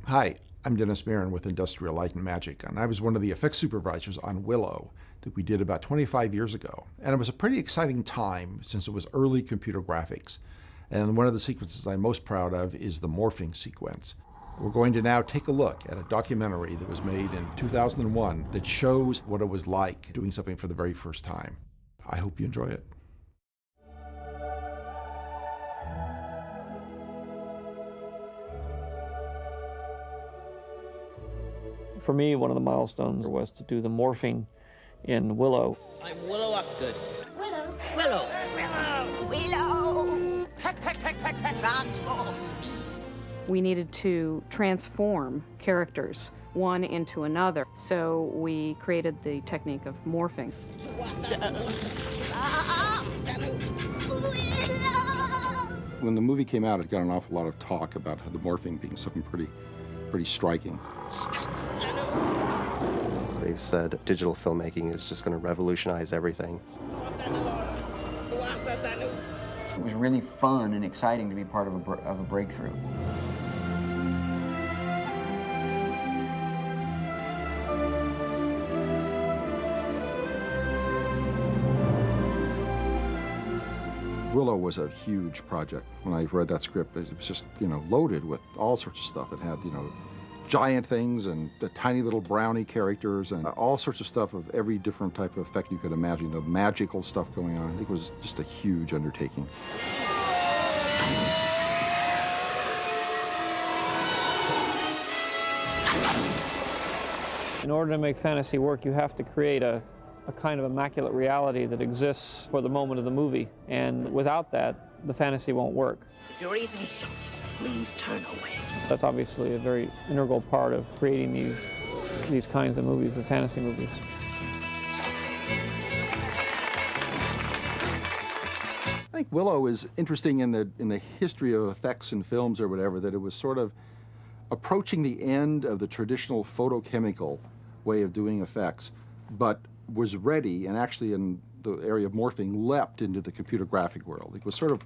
Hi, I'm Dennis Marin with Industrial Light and Magic, and I was one of the effects supervisors on Willow that we did about 25 years ago. And it was a pretty exciting time since it was early computer graphics. And one of the sequences I'm most proud of is the morphing sequence. We're going to now take a look at a documentary that was made in 2001 that shows what it was like doing something for the very first time. I hope you enjoy it. For me, one of the milestones was to do the morphing in Willow. I'm Willow Upgood. Willow. Willow. Willow. Willow. Peck, peck, peck, peck, peck. Transform. We needed to transform characters one into another, so we created the technique of morphing. When the movie came out, it got an awful lot of talk about the morphing being something pretty striking. They've said digital filmmaking is just going to revolutionize everything. It was really fun and exciting to be part of a breakthrough. Willow was a huge project. When I read that script, it was just, loaded with all sorts of stuff. It had, giant things and the tiny little brownie characters and all sorts of stuff of every different type of effect you could imagine, the magical stuff going on. I think it was just a huge undertaking. In order to make fantasy work, you have to create a kind of immaculate reality that exists for the moment of the movie. And without that, the fantasy won't work. You're easily shocked. Please turn away. That's obviously a very integral part of creating these kinds of movies, the fantasy movies. I think Willow is interesting in the history of effects in films or whatever, that it was sort of approaching the end of the traditional photochemical way of doing effects, but was ready, and actually in the area of morphing, leapt into the computer graphic world. It was sort of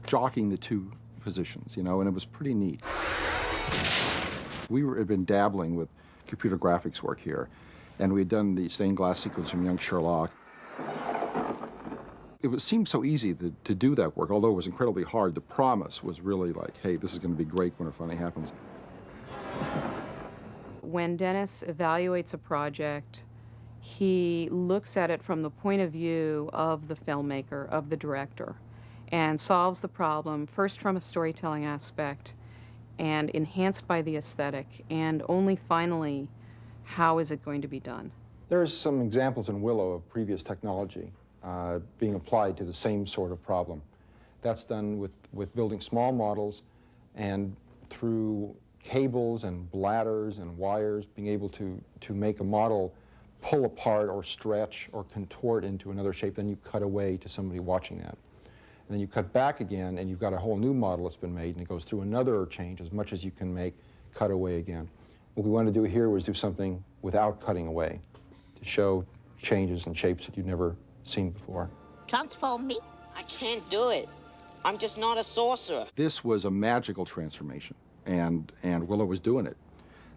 jockeying the two positions, and it was pretty neat. We had been dabbling with computer graphics work here, and we had done the stained glass sequence from Young Sherlock. It seemed so easy to do that work, although it was incredibly hard. The promise was really like, hey, this is going to be great when it finally happens. When Dennis evaluates a project, he looks at it from the point of view of the filmmaker, of the director, and solves the problem first from a storytelling aspect and enhanced by the aesthetic, and only finally, how is it going to be done? There's some examples in Willow of previous technology being applied to the same sort of problem. That's done with building small models and through cables and bladders and wires, being able to make a model pull apart or stretch or contort into another shape. Then you cut away to somebody watching that. And then you cut back again, and you've got a whole new model that's been made, and it goes through another change as much as you can make, cut away again. What we wanted to do here was do something without cutting away, to show changes and shapes that you've never seen before. Transform me? I can't do it. I'm just not a sorcerer. This was a magical transformation, and Willow was doing it.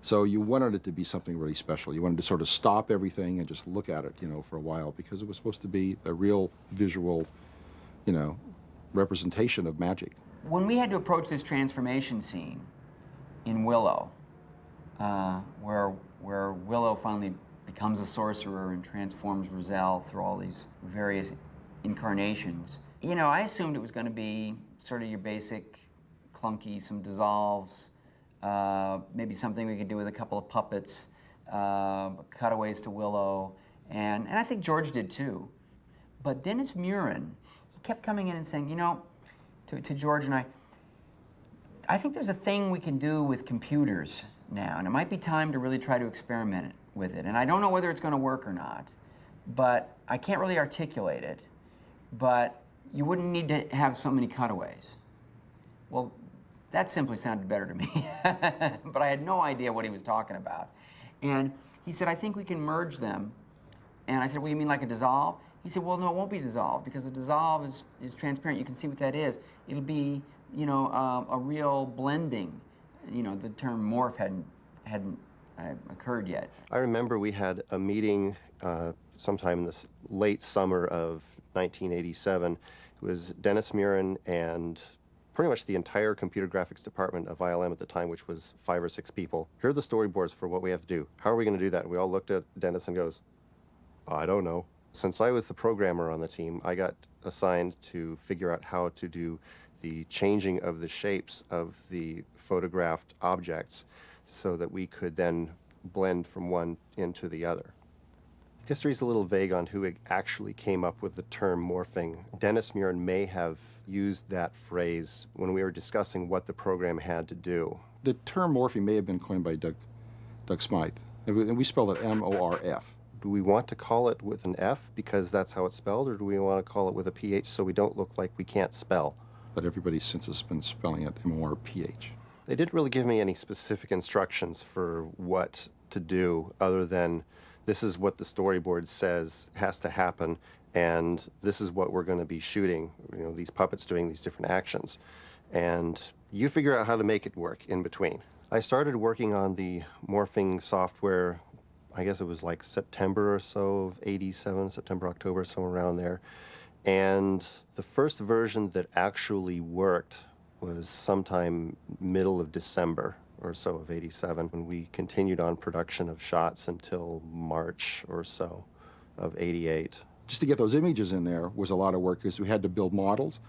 So you wanted it to be something really special. You wanted to sort of stop everything and just look at it, for a while, because it was supposed to be a real visual, representation of magic. When we had to approach this transformation scene in Willow, where Willow finally becomes a sorcerer and transforms Roselle through all these various incarnations, I assumed it was going to be sort of your basic clunky, some dissolves, maybe something we could do with a couple of puppets, cutaways to Willow, and I think George did too. But Dennis Murin, he kept coming in and saying, to George and I think there's a thing we can do with computers now, and it might be time to really try to experiment with it. And I don't know whether it's going to work or not, but I can't really articulate it. But you wouldn't need to have so many cutaways. Well, that simply sounded better to me. But I had no idea what he was talking about. And he said, I think we can merge them. And I said, well, you mean like a dissolve? He said, well, no, it won't be dissolved, because a dissolve is transparent. You can see what that is. It'll be, a real blending. you know, the term morph hadn't occurred yet. I remember we had a meeting sometime in the late summer of 1987. It was Dennis Murin and pretty much the entire computer graphics department of ILM at the time, which was 5 or 6 people. Here are the storyboards for what we have to do. How are we going to do that? And we all looked at Dennis and goes, I don't know. Since I was the programmer on the team, I got assigned to figure out how to do the changing of the shapes of the photographed objects so that we could then blend from one into the other. History's a little vague on who actually came up with the term morphing. Dennis Murin may have used that phrase when we were discussing what the program had to do. The term morphing may have been coined by Doug Smythe, and we spelled it M-O-R-F. Do we want to call it with an F because that's how it's spelled, or do we want to call it with a PH so we don't look like we can't spell? But everybody since has been spelling it M-O-R-P-H. They didn't really give me any specific instructions for what to do other than this is what the storyboard says has to happen, and this is what we're going to be shooting, you know, these puppets doing these different actions. And you figure out how to make it work in between. I started working on the morphing software, I guess it was like September or so of '87, September, October, somewhere around there. And the first version that actually worked was sometime middle of December or so of '87, when we continued on production of shots until March or so of '88. Just to get those images in there was a lot of work because we had to build models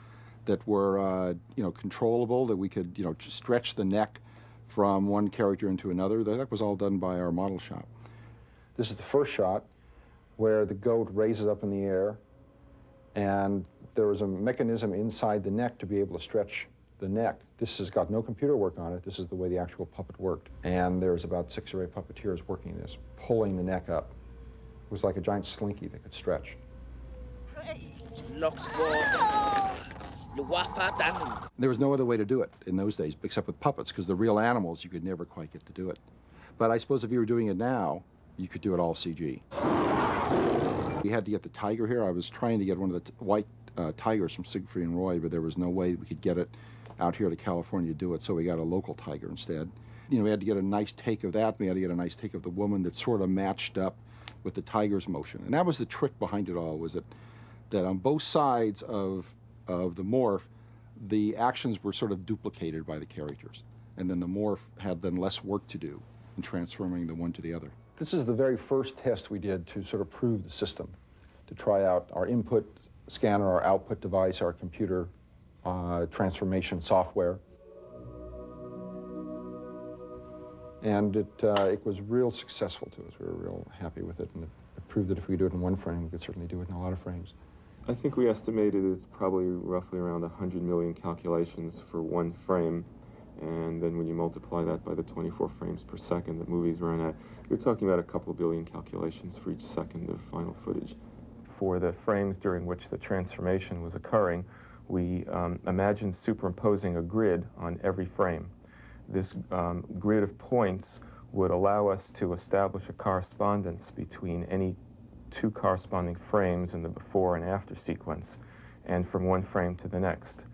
that were, controllable, that we could, just stretch the neck from one character into another. That was all done by our model shop. This is the first shot where the goat raises up in the air, and there was a mechanism inside the neck to be able to stretch the neck. This has got no computer work on it. This is the way the actual puppet worked. And there's about 6 or 8 puppeteers working this, pulling the neck up. It was like a giant slinky that could stretch. There was no other way to do it in those days except with puppets, because the real animals you could never quite get to do it. But I suppose if you were doing it now, you could do it all CG. We had to get the tiger here. I was trying to get one of the white tigers from Siegfried and Roy, but there was no way we could get it out here to California to do it, so we got a local tiger instead. We had to get a nice take of that. We had to get a nice take of the woman that sort of matched up with the tiger's motion. And that was the trick behind it all, was that on both sides of the morph, the actions were sort of duplicated by the characters. And then the morph had then less work to do in transforming the one to the other. This is the very first test we did to sort of prove the system, to try out our input scanner, our output device, our computer transformation software. And it was real successful to us. We were real happy with it, and it proved that if we could do it in one frame, we could certainly do it in a lot of frames. I think we estimated it's probably roughly around 100 million calculations for one frame, and then when you multiply that by the 24 frames per second that movies run at, you're talking about a couple billion calculations for each second of final footage. For the frames during which the transformation was occurring, we imagined superimposing a grid on every frame. This grid of points would allow us to establish a correspondence between any 2 corresponding frames in the before and after sequence, and from one frame to the next.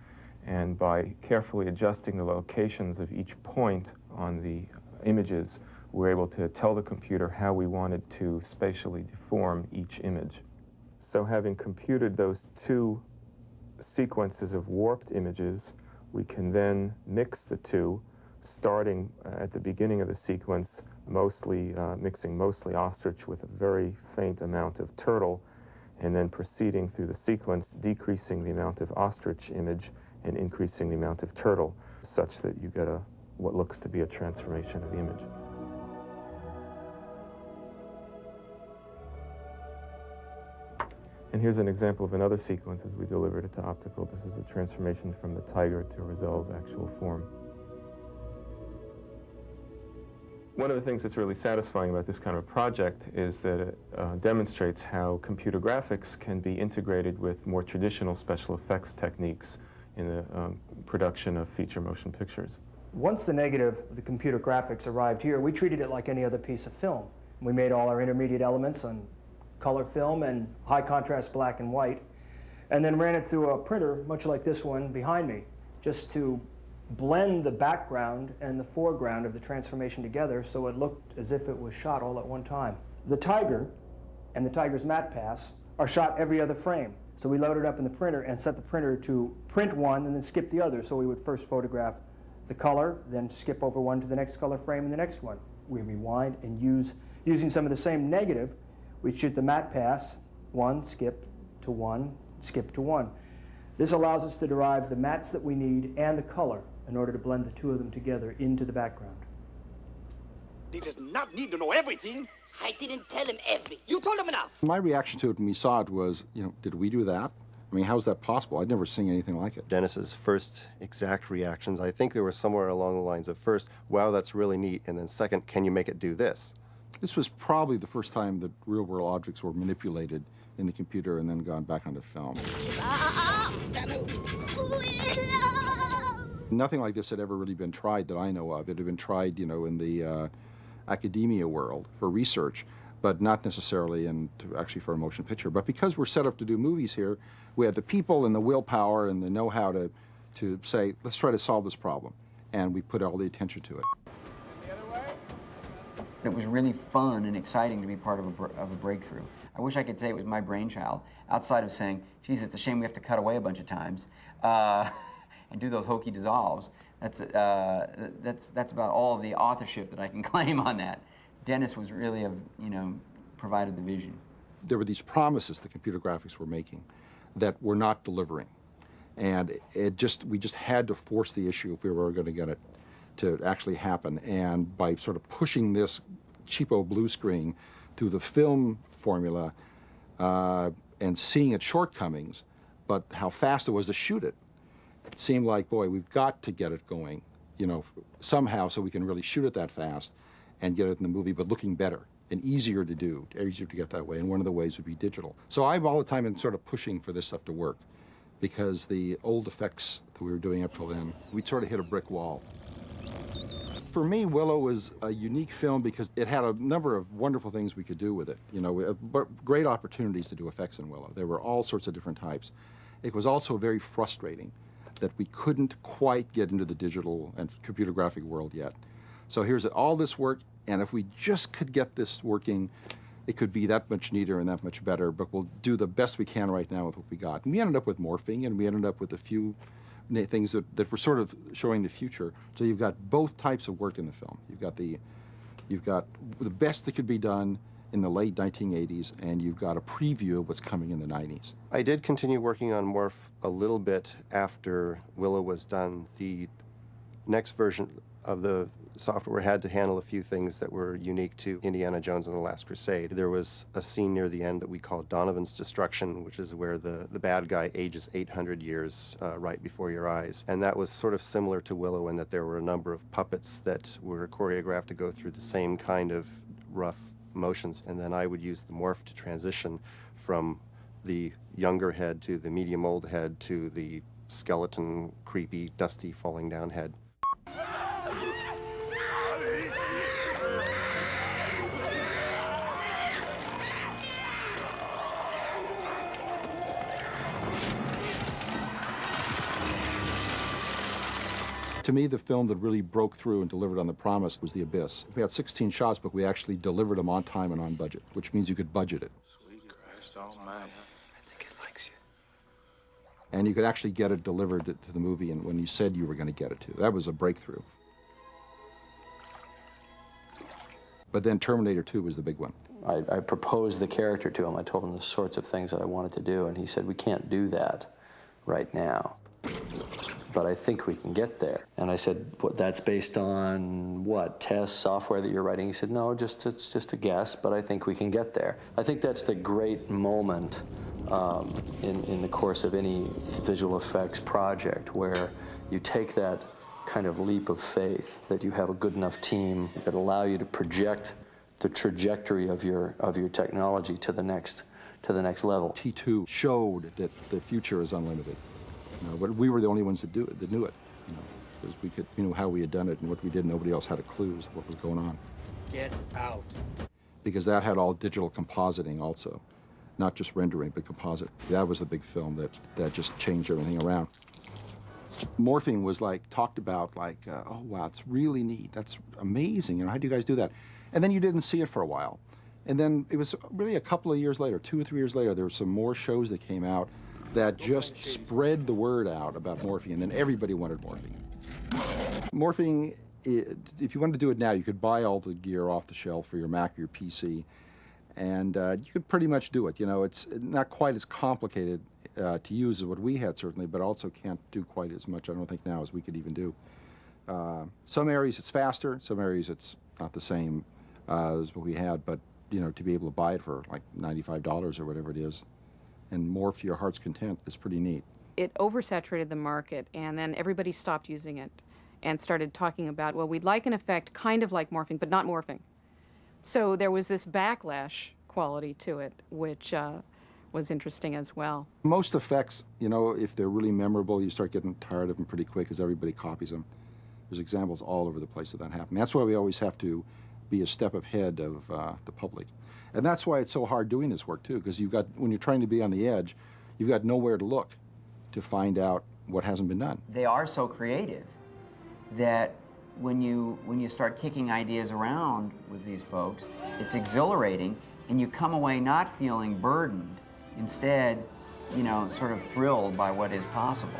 And by carefully adjusting the locations of each point on the images, we were able to tell the computer how we wanted to spatially deform each image. So having computed those 2 sequences of warped images, we can then mix the 2, starting at the beginning of the sequence, mixing mostly ostrich with a very faint amount of turtle, and then proceeding through the sequence, decreasing the amount of ostrich image and increasing the amount of turtle, such that you get what looks to be a transformation of the image. And here's an example of another sequence as we delivered it to optical. This is the transformation from the tiger to Rozelle's actual form. One of the things that's really satisfying about this kind of a project is that it demonstrates how computer graphics can be integrated with more traditional special effects techniques in the production of feature motion pictures. Once the negative, the computer graphics, arrived here, we treated it like any other piece of film. We made all our intermediate elements on color film and high contrast black and white, and then ran it through a printer, much like this one behind me, just to blend the background and the foreground of the transformation together so it looked as if it was shot all at one time. The tiger and the tiger's matte pass are shot every other frame. So we loaded up in the printer and set the printer to print one and then skip the other. So we would first photograph the color, then skip over one to the next color frame and the next one. We rewind and using some of the same negative, we'd shoot the matte pass, one, skip to one, skip to one. This allows us to derive the mattes that we need and the color in order to blend the two of them together into the background. He does not need to know everything. I didn't tell him everything. You told him enough. My reaction to it when we saw it was, did we do that? I mean, how's that possible? I'd never seen anything like it. Dennis's first exact reactions, I think they were somewhere along the lines of first, wow, that's really neat, and then second, can you make it do this? This was probably the first time that real-world objects were manipulated in the computer and then gone back onto film. Nothing like this had ever really been tried that I know of. It had been tried, in the academia world for research, but not necessarily actually for a motion picture. But because we're set up to do movies here, we had the people and the willpower and the know-how to say, let's try to solve this problem. And we put all the attention to it. It was really fun and exciting to be part of a breakthrough. I wish I could say it was my brainchild, outside of saying, geez, it's a shame we have to cut away a bunch of times and do those hokey dissolves. That's about all of the authorship that I can claim on that. Dennis was really, provided the vision. There were these promises the computer graphics were making that were not delivering. And we just had to force the issue if we were going to get it to actually happen. And by sort of pushing this cheapo blue screen through the film formula and seeing its shortcomings, but how fast it was to shoot it, it seemed like, boy, we've got to get it going, somehow so we can really shoot it that fast and get it in the movie, but looking better and easier to do, easier to get that way. And one of the ways would be digital. So I'm all the time in sort of pushing for this stuff to work, because the old effects that we were doing up till then, we'd sort of hit a brick wall. For me, Willow was a unique film because it had a number of wonderful things we could do with it. Great opportunities to do effects in Willow. There were all sorts of different types. It was also very frustrating that we couldn't quite get into the digital and computer graphic world yet. So here's all this work, and if we just could get this working, it could be that much neater and that much better, but we'll do the best we can right now with what we got. And we ended up with morphing, and we ended up with a few things that were sort of showing the future. So you've got both types of work in the film. You've got the best that could be done in the late 1980s, and you've got a preview of what's coming in the 90s. I did continue working on Morph a little bit after Willow was done. The next version of the software had to handle a few things that were unique to Indiana Jones and the Last Crusade. There was a scene near the end that we called Donovan's Destruction, which is where the bad guy ages 800 years right before your eyes. And that was sort of similar to Willow in that there were a number of puppets that were choreographed to go through the same kind of rough motions, and then I would use the morph to transition from the younger head to the medium old head to the skeleton, creepy, dusty, falling down head. To me, the film that really broke through and delivered on the promise was The Abyss. We had 16 shots, but we actually delivered them on time and on budget, which means you could budget it. Sweet Christ almighty. I think it likes you. And you could actually get it delivered to the movie and when you said you were going to get it to. That was a breakthrough. But then Terminator 2 was the big one. I proposed the character to him. I told him the sorts of things that I wanted to do, and he said, we can't do that right now. But I think we can get there. And I said, that's based on what, tests, software that you're writing? He said, no, it's just a guess, but I think we can get there. I think that's the great moment in the course of any visual effects project where you take that kind of leap of faith, that you have a good enough team that allow you to project the trajectory of your technology to the next level. T2 showed that the future is unlimited. But we were the only ones that knew it, because we could, how we had done it and what we did. Nobody else had a clue as to what was going on. Get out. Because that had all digital compositing also, not just rendering, but composite. That was the big film that just changed everything around. Morphing was like talked about like, oh wow, it's really neat. That's amazing. You know, how do you guys do that? And then you didn't see it for a while. And then it was really a couple of years later, 2 or 3 years later, there were some more shows that came out that just spread the word out about morphing, and then everybody wanted morphing. Morphing, if you wanted to do it now, you could buy all the gear off the shelf for your Mac or your PC, and you could pretty much do it. You know, it's not quite as complicated to use as what we had, certainly, but also can't do quite as much, I don't think, now as we could even do. Some areas it's faster, some areas it's not the same as what we had, but you know, to be able to buy it for like $95 or whatever it is, and morph to your heart's content is pretty neat. It oversaturated the market, and then everybody stopped using it and started talking about, well, we'd like an effect kind of like morphing, but not morphing. So there was this backlash quality to it, which was interesting as well. Most effects, you know, if they're really memorable, you start getting tired of them pretty quick because everybody copies them. There's examples all over the place of that happening. That's why we always have to be a step ahead of the public. And that's why it's so hard doing this work too, because when you're trying to be on the edge, you've got nowhere to look to find out what hasn't been done. They are so creative that when you start kicking ideas around with these folks, it's exhilarating, and you come away not feeling burdened. Instead, you know, sort of thrilled by what is possible.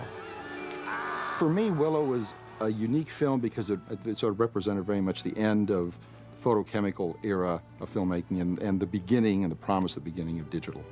For me, Willow was a unique film because it sort of represented very much the end of photochemical era of filmmaking and the beginning and the promise of the beginning of digital.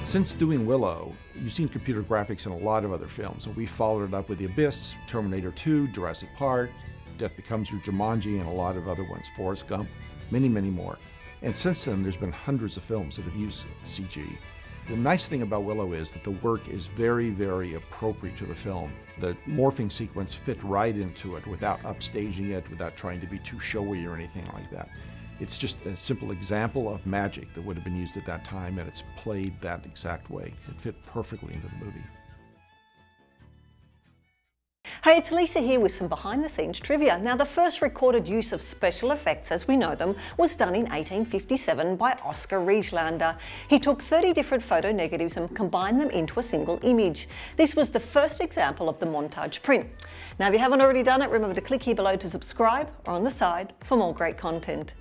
Since doing Willow, you've seen computer graphics in a lot of other films, and we followed it up with The Abyss, Terminator 2, Jurassic Park, Death Becomes You, Jumanji, and a lot of other ones, Forrest Gump, many, many more. And since then, there's been hundreds of films that have used CG. The nice thing about Willow is that the work is very, very appropriate to the film. The morphing sequence fit right into it without upstaging it, without trying to be too showy or anything like that. It's just a simple example of magic that would have been used at that time, and it's played that exact way. It fit perfectly into the movie. Hey, it's Lisa here with some behind-the-scenes trivia. Now, the first recorded use of special effects as we know them was done in 1857 by Oscar Rieslander. He took 30 different photo negatives and combined them into a single image. This was the first example of the montage print. Now, if you haven't already done it, remember to click here below to subscribe or on the side for more great content.